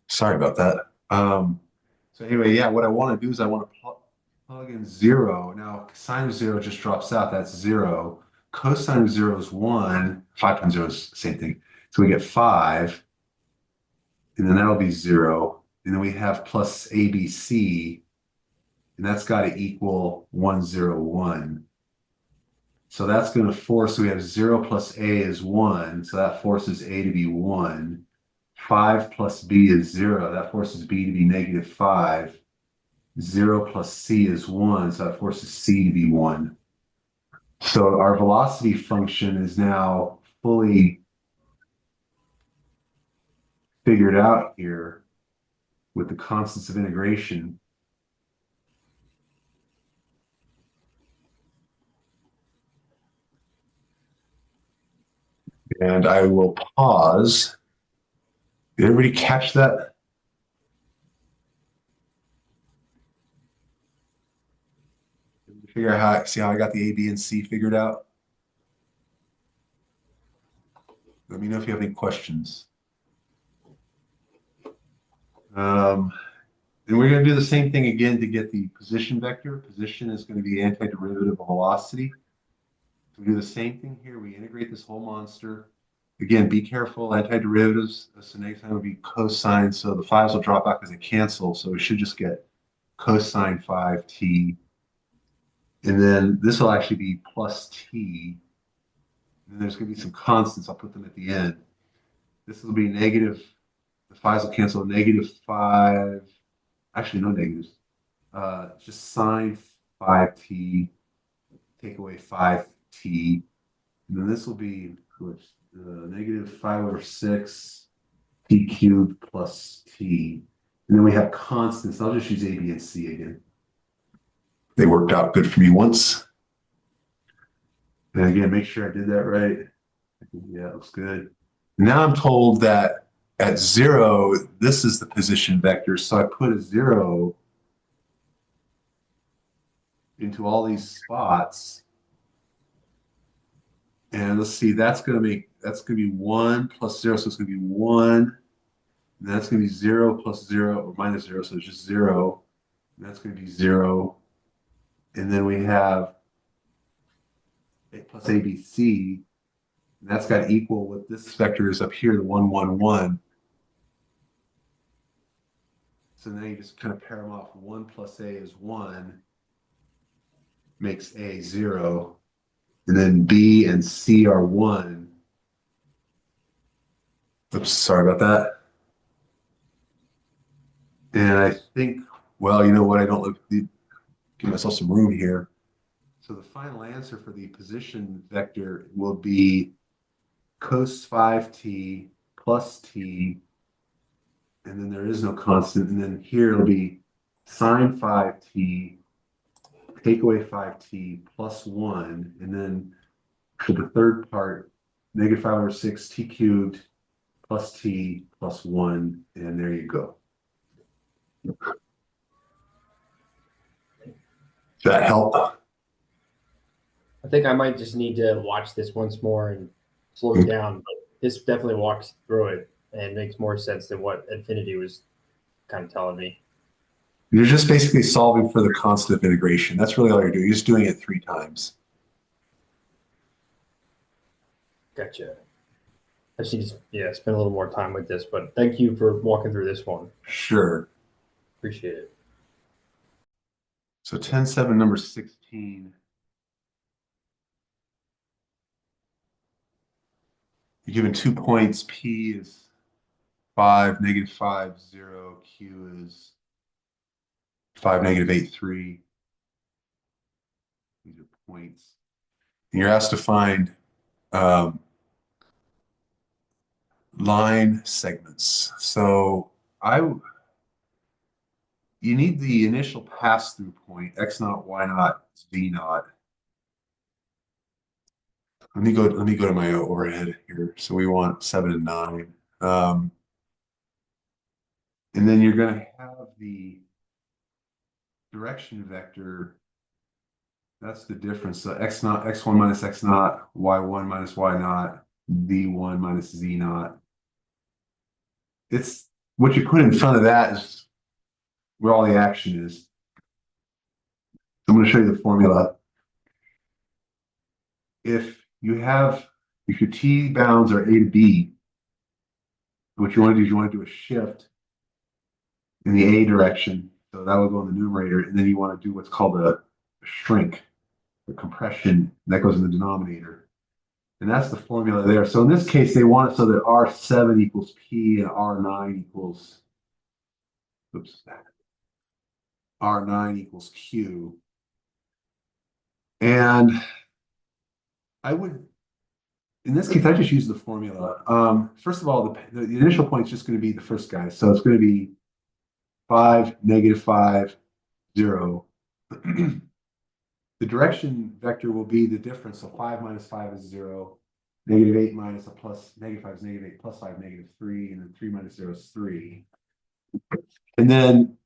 Sorry about that. So anyway, yeah, what I want to do is I want to plug in zero. Now, sine of zero just drops out. That's zero. Cosine of zero is one. 5 times zero is the same thing. So we get five, and then that'll be zero. And then we have plus ABC, and that's got to equal 101. So that's going to force, so we have 0 plus A is 1. So that forces A to be 1. 5 plus B is 0. That forces B to be negative 5. 0 plus C is 1. So that forces C to be 1. So our velocity function is now fully figured out here with the constants of integration. And I will pause. Did everybody catch that? Figure out see how I got the A, B, and C figured out? Let me know if you have any questions. Um, and we're going to do the same thing again to get the position vector. Position is going to be the antiderivative of velocity. So we do the same thing here. We integrate this whole monster. Again, be careful, antiderivatives. So next time will be cosine. So the fives will drop out because they cancel. So we should just get cosine 5t. And then this will actually be plus t. And there's going to be some constants. I'll put them at the end. This will be negative. The fives will cancel. Negative 5. Actually, no negatives. Just sine 5t, take away 5t. And then this will be negative 5 over 6 t cubed plus t. And then we have constants. I'll just use A, B, and C again. They worked out good for me once. And again, make sure I did that right. Yeah, it looks good. Now I'm told that at 0, this is the position vector. So I put a 0 into all these spots. And let's see, that's going to be 1 plus 0. So it's going to be 1. And that's going to be 0 plus 0 or minus 0. So it's just 0. And that's going to be 0. And then we have A plus ABC. And that's got to equal what this vector is up here, the 1, 1, 1. So now you just kind of pair them off. 1 plus A is 1, makes A 0. And then B and C are 1. Oops, sorry about that. And I think, well, you know what? I don't give myself some room here. So the final answer for the position vector will be cos 5t plus t, and then there is no constant. And then here it'll be sine 5t, take away 5t plus 1. And then for the third part, negative 5 over 6 t cubed plus t plus 1. And there you go. Does that help? I think I might just need to watch this once more and slow it down. But this definitely walks through it and makes more sense than what Infinity was kind of telling me. You're just basically solving for the constant of integration. That's really all you're doing. You're just doing it 3 times. Gotcha. I should just, yeah, spend a little more time with this, but thank you for walking through this one. Sure. Appreciate it. So 10-7, number 16. You're given 2 points. P is 5, negative 5, 0. Q is 5, negative 8, 3. These are points. And you're asked to find um, line segments. So you need the initial pass-through point, x naught, y naught, z naught. Let me go to my overhead here. So we want 7 and 9. And then you're going to have the direction vector. That's the difference. So x naught, x1 minus x naught, y1 minus y naught, z1 minus z naught. It's what you put in front of that is where all the action is. I'm going to show you the formula. If your T bounds are A to B, what you want to do is you want to do a shift in the A direction. So that will go in the numerator. And then you want to do what's called a shrink, the compression that goes in the denominator. And that's the formula there. So in this case, they want it so that R7 equals P and R9 equals, oops, R9 equals Q. And I would, in this case, I just use the formula. First of all, the initial point is just going to be the first guy. So it's going to be 5, -5, 0. The direction vector will be the difference. So 5 minus 5 is 0. -8 minus a plus, -5 is -8, plus 5, -3, and then 3 minus 0 is 3. And then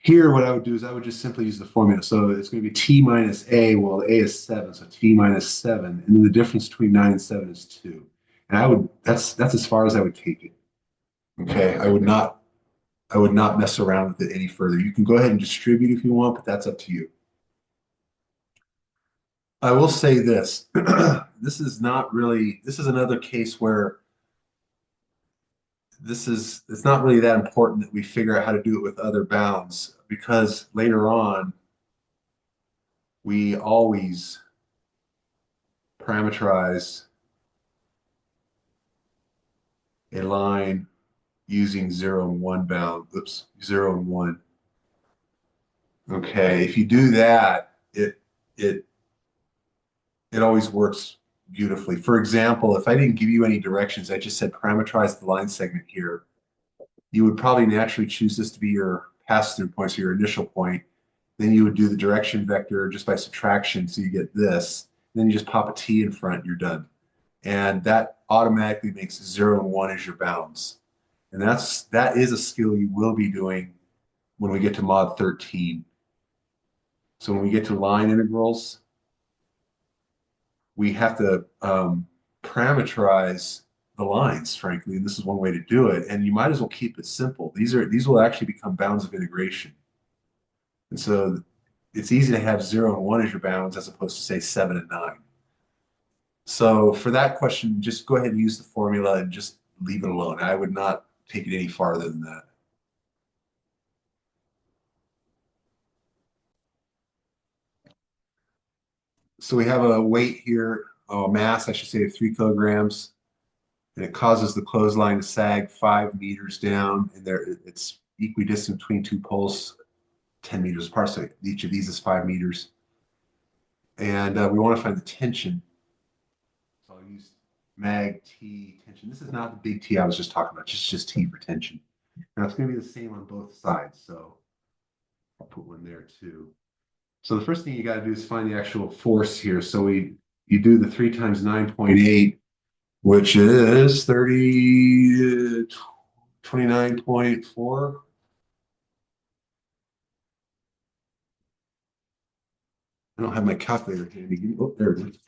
here, what I would do is I would just simply use the formula. So it's going to be T minus A. Well, A is 7, so T minus 7. And then the difference between 9 and 7 is 2. And that's as far as I would take it. Okay, I would not mess around with it any further. You can go ahead and distribute if you want, but that's up to you. I will say this. This is another case where it's not really that important that we figure out how to do it with other bounds, because later on we always parameterize a line using 0 and 1 bound. Oops, 0 and 1. Okay, if you do that, it always works beautifully. For example, if I didn't give you any directions, I just said parameterize the line segment here, you would probably naturally choose this to be your pass-through point, so your initial point. Then you would do the direction vector just by subtraction, so you get this. Then you just pop a T in front, you're done. And that automatically makes 0 and 1 as your bounds. And that is a skill you will be doing when we get to mod 13. So when we get to line integrals, we have to parameterize the lines, frankly, and this is one way to do it. And you might as well keep it simple. These will actually become bounds of integration. And so it's easy to have 0 and 1 as your bounds as opposed to say 7 and 9. So for that question, just go ahead and use the formula and just leave it alone. I would not take it any farther than that. So we have a weight here, a mass, I should say, of 3 kilograms, and it causes the clothesline to sag 5 meters down, and it's equidistant between 2 poles, 10 meters apart. So each of these is 5 meters. And we want to find the tension. So I'll use mag T tension. This is not the big T I was just talking about, just T for tension. Now it's going to be the same on both sides. So I'll put one there too. So the first thing you got to do is find the actual force here. So you do the 3 times 9.8, which is 29.4. I don't have my calculator handy. Oh, there it is.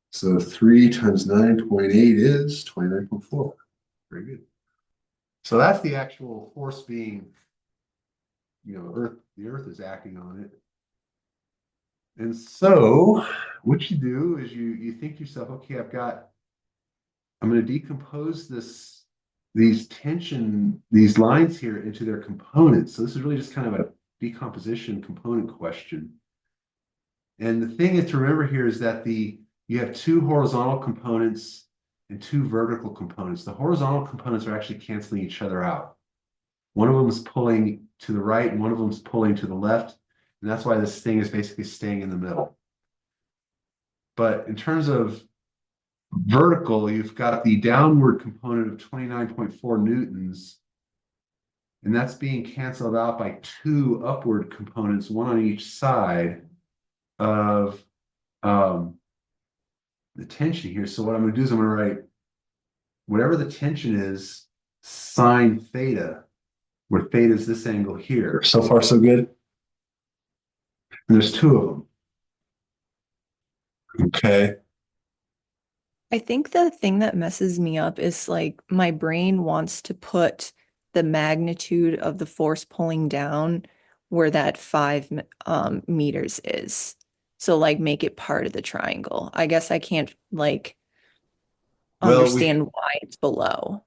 So 3 times 9.8 is 29.4. Very good. So that's the actual force being, the Earth is acting on it. And so what you do is you think to yourself, okay, I'm going to decompose these lines here into their components. So this is really just kind of a decomposition component question. And the thing is to remember here is that you have 2 horizontal components and 2 vertical components. The horizontal components are actually canceling each other out. One of them is pulling to the right and one of them is pulling to the left. And that's why this thing is basically staying in the middle. But in terms of vertical, you've got the downward component of 29.4 newtons, and that's being canceled out by 2 upward components, one on each side of the tension here. So what I'm going to do is I'm going to write whatever the tension is, sine theta, where theta is this angle here. So far, so good? And there's 2 of them. Okay. I think the thing that messes me up is like my brain wants to put the magnitude of the force pulling down where that 5 meters is. So like make it part of the triangle. I guess I can't like Well, understand why it's below.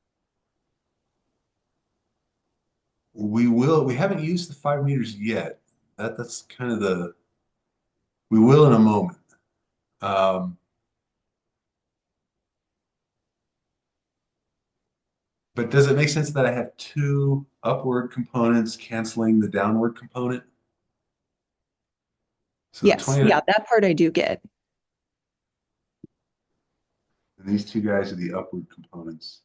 we haven't used the 5 meters yet. That's kind of we will in a moment. Um, but does it make sense that I have two upward components canceling the downward component? So the Yes, 20, yeah, that part I do get. and these two guys are the upward components.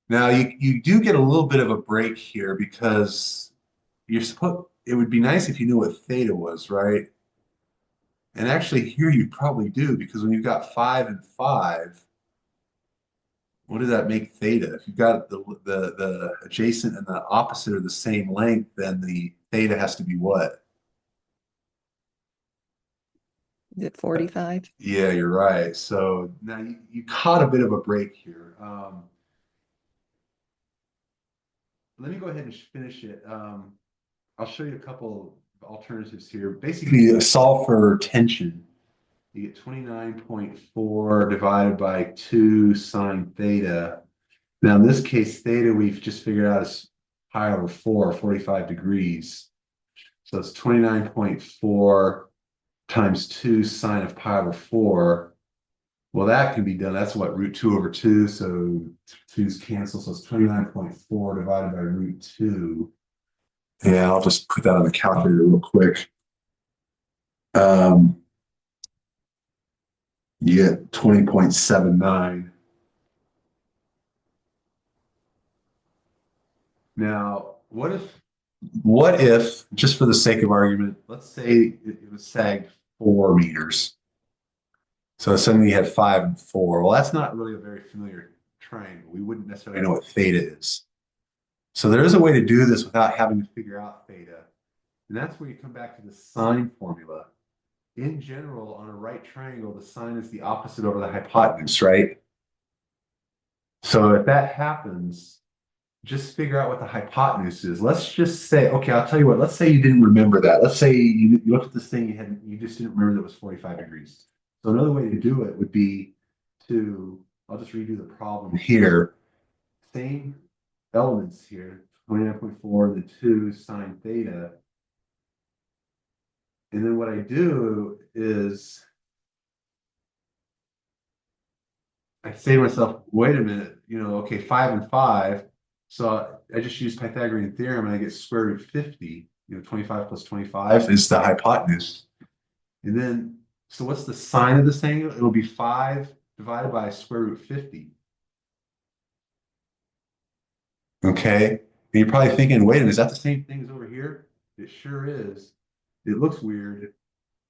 Now you do get a little bit of a break here because it would be nice if you knew what theta was, right? And actually here you probably do because when you've got 5 and 5, what does that make theta? If you've got the adjacent and the opposite are the same length, then the theta has to be what? Is it 45? Yeah, you're right. So now you caught a bit of a break here. Let me go ahead and finish it. I'll show you a couple of alternatives here. Basically, solve for tension. You get 29.4 divided by 2 sine theta. Now, in this case, theta we've just figured out is pi over 4, 45 degrees. So it's 29.4 times 2 sine of pi over 4. Well, that can be done. That's what, root 2 over 2. So 2's cancel. So it's 29.4 divided by root 2. Yeah, I'll just put that on the calculator real quick. Um, you get 20.79. Now, what if, just for the sake of argument, let's say it was sagged 4 meters. So suddenly you had 5 and 4. Well, that's not really a very familiar triangle. We wouldn't necessarily know what theta is. So there is a way to do this without having to figure out theta. And that's where you come back to the sine formula. In general, on a right triangle, the sine is the opposite over the hypotenuse, right? So if that happens, just figure out what the hypotenuse is. Let's just say, okay, I'll tell you what, let's say you didn't remember that. Let's say you looked at this thing, you just didn't remember that it was 45 degrees. So another way to do it would be I'll just redo the problem here. Same elements here, 29.4, the 2 sine theta. And then what I do is I say to myself, wait a minute, okay, 5 and 5. So I just use Pythagorean theorem and I get square root 50. 25 plus 25 is the hypotenuse. And then, so what's the sine of this angle? It'll be 5 divided by square root 50. Okay. And you're probably thinking, wait a minute, is that the same thing as over here? It sure is. It looks weird.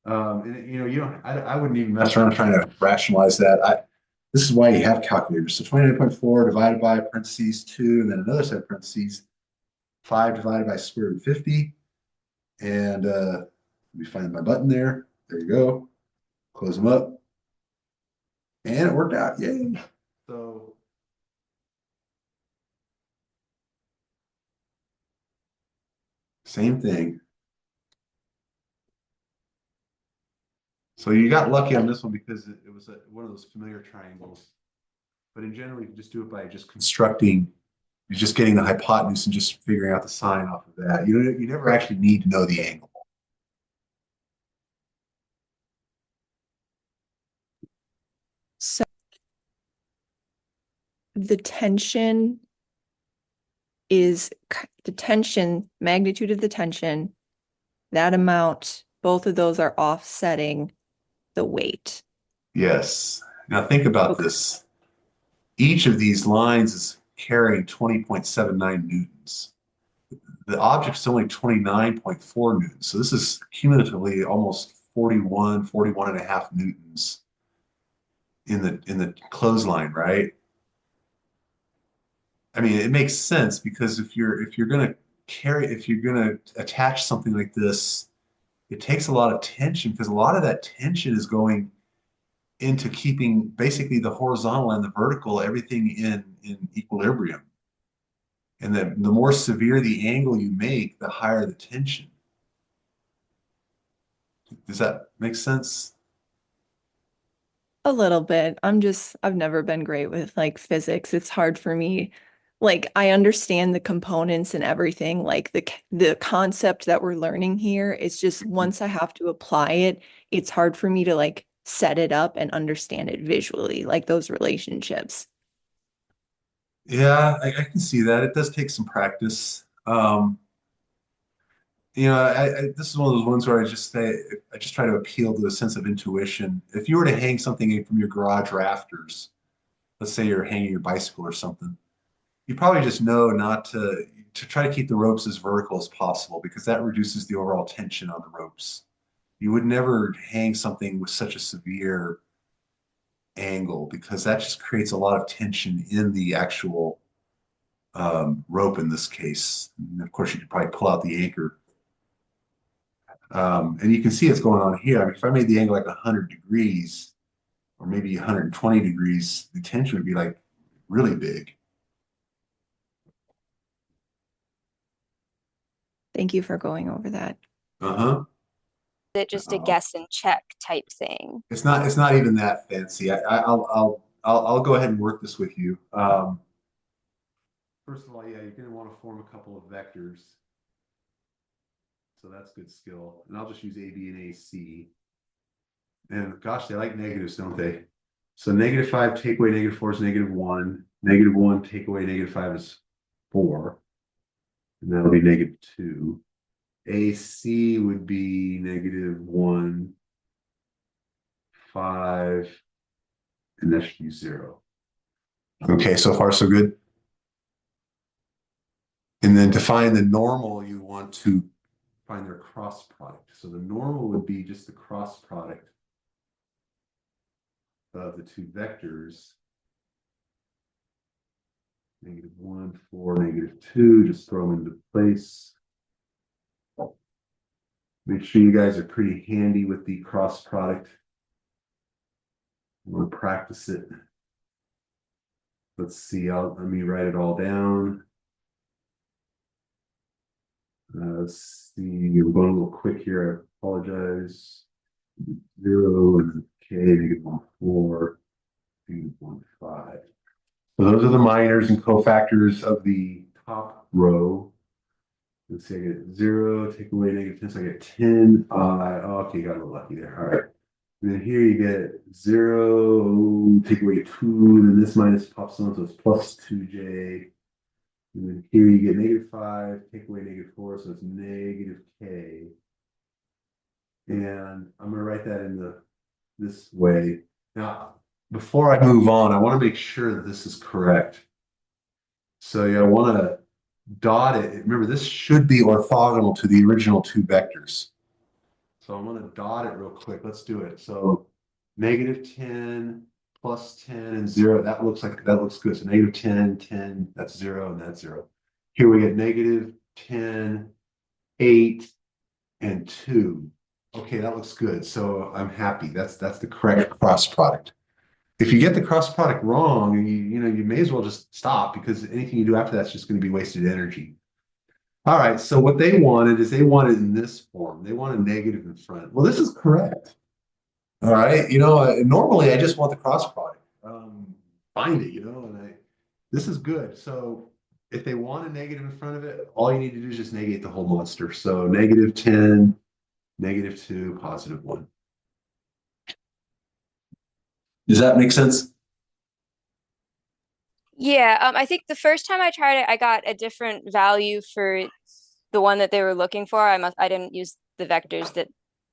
And you don't, I wouldn't even mess around trying to rationalize that. This is why you have calculators. So 29.4 divided by parentheses 2, and then another set of parentheses, 5 divided by square root 50. And let me find my button there. There you go. Close them up. And it worked out. Yay. So same thing. So you got lucky on this one because it was one of those familiar triangles. But in general, you can just do it by just constructing, you're just getting the hypotenuse and just figuring out the sine off of that. You never actually need to know the angle. So the tension the tension, magnitude of the tension, that amount, both of those are offsetting the weight. Yes. Now think about Okay. this. Each of these lines is carrying 20.79 newtons. The object's only 29.4 newtons. So this is cumulatively almost 41 and a half newtons in the clothesline, right? I mean, it makes sense because if you're gonna attach something like this, it takes a lot of tension because a lot of that tension is going into keeping basically the horizontal and the vertical, everything in equilibrium. And then the more severe the angle you make, the higher the tension. Does that make sense? A little bit. I've never been great with like physics. It's hard for me. Like I understand the components and everything, like the concept that we're learning here. It's just once I have to apply it, it's hard for me to like set it up and understand it visually, like those relationships. Yeah, I can see that. It does take some practice. This is one of those ones where I just try to appeal to a sense of intuition. If you were to hang something from your garage rafters, let's say you're hanging your bicycle or something, you probably just know not to try to keep the ropes as vertical as possible because that reduces the overall tension on the ropes. You would never hang something with such a severe angle because that just creates a lot of tension in the actual rope in this case. And of course, you could probably pull out the anchor. And you can see it's going on here. I mean, if I made the angle like 100 degrees or maybe 120 degrees, the tension would be like really big. Thank you for going over that. Uh-huh. It just a guess and check type thing. It's not even that fancy. I'll go ahead and work this with you. First of all, yeah, you're going to want to form a couple of vectors. So that's good skill. And I'll just use AB and AC. And gosh, they like negatives, don't they? So -5 take away -4 is -1. -1 take away -5 is 4. And that'll be -2. AC would be -1, 5, and that should be 0. Okay, so far so good. And then to find the normal, you want to find their cross product. So the normal would be just the cross product of the two vectors. -1, 4, -2, just throw them into place. Make sure you guys are pretty handy with the cross product. We'll practice it. Let's see, let me write it all down. Let's see, we're going a little quick here. I apologize. 0 and K, -1, 4, -1, 5. So those are the minors and cofactors of the top row. Let's see, I get 0, take away -10, so I get 10. Okay, got a little lucky there. All right. And then here you get 0, take away 2, and then this minus pops on, so it's +2J. And then here you get -5, take away -4, so it's -K. And I'm going to write that in this way. Now, before I move on, I want to make sure that this is correct. So yeah, I want to dot it. Remember, this should be orthogonal to the original two vectors. So I'm going to dot it real quick. Let's do it. So -10, +10, and 0. That looks good. So -10, 10, that's 0, and that's 0. Here we get -10, 8, and 2. Okay, that looks good. So I'm happy. That's the correct cross product. If you get the cross product wrong, you may as well just stop because anything you do after that's just going to be wasted energy. All right, so what they wanted in this form. They want a negative in front. Well, this is correct. All right, normally I just want the cross product. Find it, and this is good. So if they want a negative in front of it, all you need to do is just negate the whole monster. So -10, -2, +1. Does that make sense? Yeah, I think the first time I tried it, I got a different value for the one that they were looking for. I didn't use the vectors that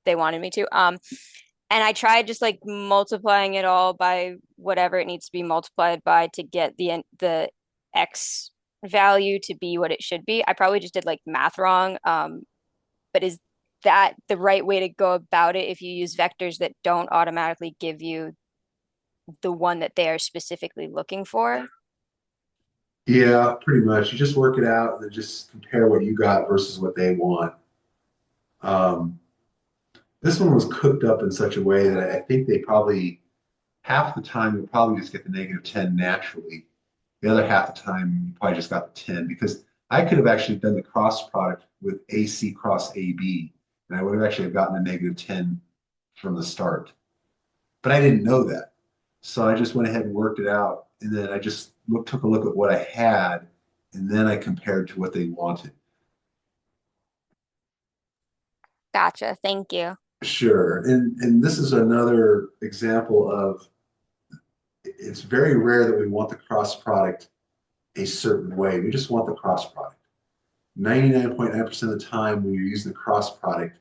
they wanted me to. And I tried just like multiplying it all by whatever it needs to be multiplied by to get the X value to be what it should be. I probably just did like math wrong. But is that the right way to go about it if you use vectors that don't automatically give you the one that they are specifically looking for? Yeah, pretty much. You just work it out and then just compare what you got versus what they want. Um, this one was cooked up in such a way that I think they probably half the time you'll probably just get the -10 naturally. The other half the time, you probably just got the 10 because I could have actually done the cross product with AC cross AB, and I would have actually gotten a negative 10 from the start. But I didn't know that. So I just went ahead and worked it out. And then I just took a look at what I had, and then I compared to what they wanted. Gotcha. Thank you. Sure. And this is another example of it's very rare that we want the cross product a certain way. We just want the cross product. 99.9% of the time when you're using the cross product,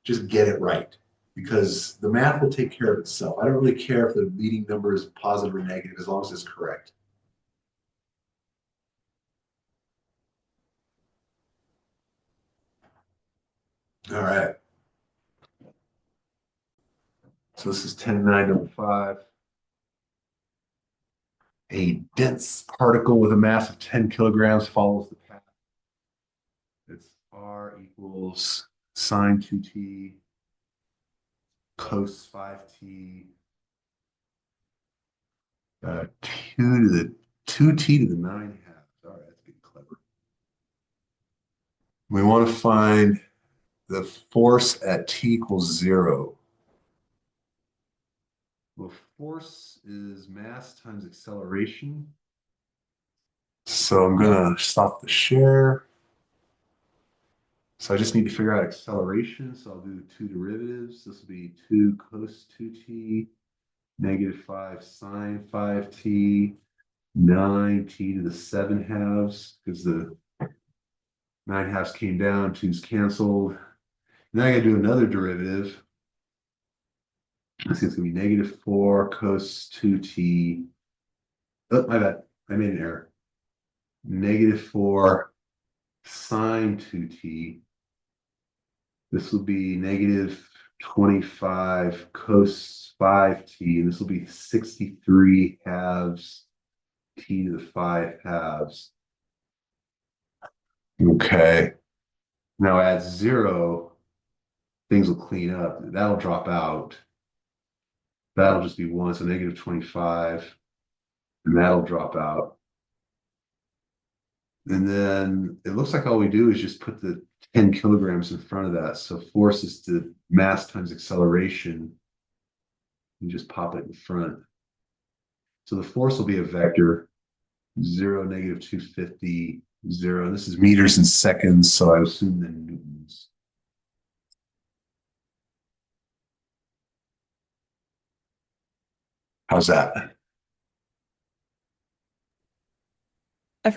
just get it right because the math will take care of itself. I don't really care if the leading number is positive or negative as long as it's correct. All right. So this is 10.9.5. A dense particle with a mass of 10 kilograms follows the path. It's R equals sine 2t cos 5t 2t to the 9 halves. All right, that's getting clever. We want to find the force at t equals 0. Well, force is mass times acceleration. So I'm going to stop the share. So I just need to figure out acceleration. So I'll do two derivatives. This will be 2 cos 2t, negative 5 sine 5t, 9t to the 7 halves, because the 9 halves came down, 2's canceled. Now I got to do another derivative. Let's see, it's going to be negative 4 cos 2t. Oh, my bad. I made an error. Negative 4 sine 2t. This will be negative 25 cos 5t, and this will be 63 halves t to the 5 halves. Okay. Now at 0, things will clean up. That'll drop out. That'll just be 1, so negative 25, and that'll drop out. And then it looks like all we do is just put the 10 kilograms in front of that. So force is the mass times acceleration. You just pop it in front. So the force will be a vector, 0, negative 250, 0. And this is meters and seconds, so I assume then newtons. How's that?